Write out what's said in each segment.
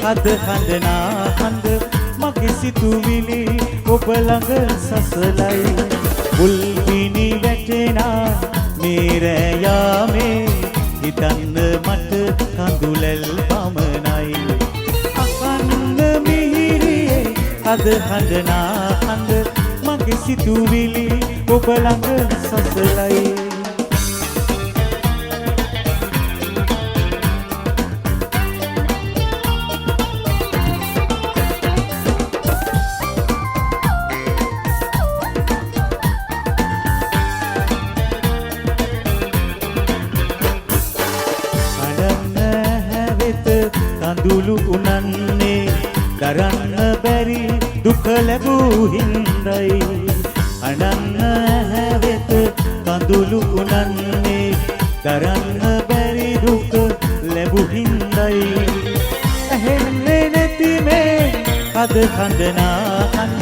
අද හඳනා හඳ මගේ සිතුවිලි ඔබ ළඟ සසලයි මුල් පිණි වැටෙනා මේ රෑ යාමේ හිතන්න මට කඳුලැල් පමණයි අහන්න මිහිරියේ අද හඳනා හඳ මගේ සිතුවිලි ඔබ ළඟ සසලයි කඳුළු උනන්නේ දරන්න බැරි දුක ලැබූ හින්දයි අනන්න හැවෙත කඳුළු උනන්නේ දරන්න බැරි දුක ලැබූ හින්දයි ඇහෙන්නේ නැති මේ අද හඳනා හඳ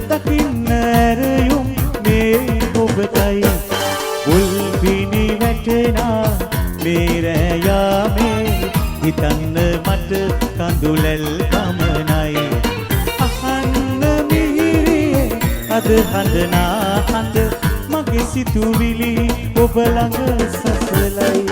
දකින්න ඇරයුම් මේ ඔබටයි මුල් පිණි වැටෙනා මේ රෑ යාමේ හිතන්න මට කඳුලැල් පමණයි අහන්න මිහිරියේ අද හඳනා හඳ මගේ සිතුවිලි ඔබ ළඟ සසලයි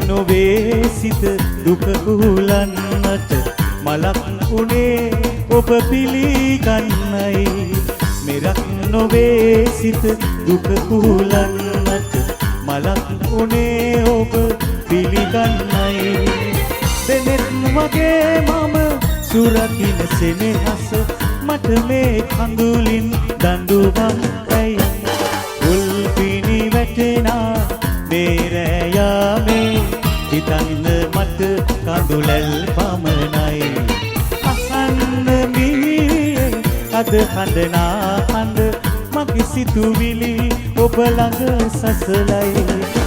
නොවේ සිත දුක උලන්නට මලක් උනේ ඔබ පිළිගන්නයි මෙරක් නොවේ සිත දුක උලන්නට මලක් උනේ ඔබ පිළිගන්නයි දෙනෙත් වගේ මම සුරකින සෙනෙහස මට මේ කඳුලින් දඬුවම් ඇයි මුල් පිණි වැටෙනා මේ රෑ යාමේ හිතන්න මට කඳුලැල් පමණයි අහන්න මිහිරියේ අද හඳනා හඳ මගේ සිතුවිලි ඔබ ළඟ සසලයි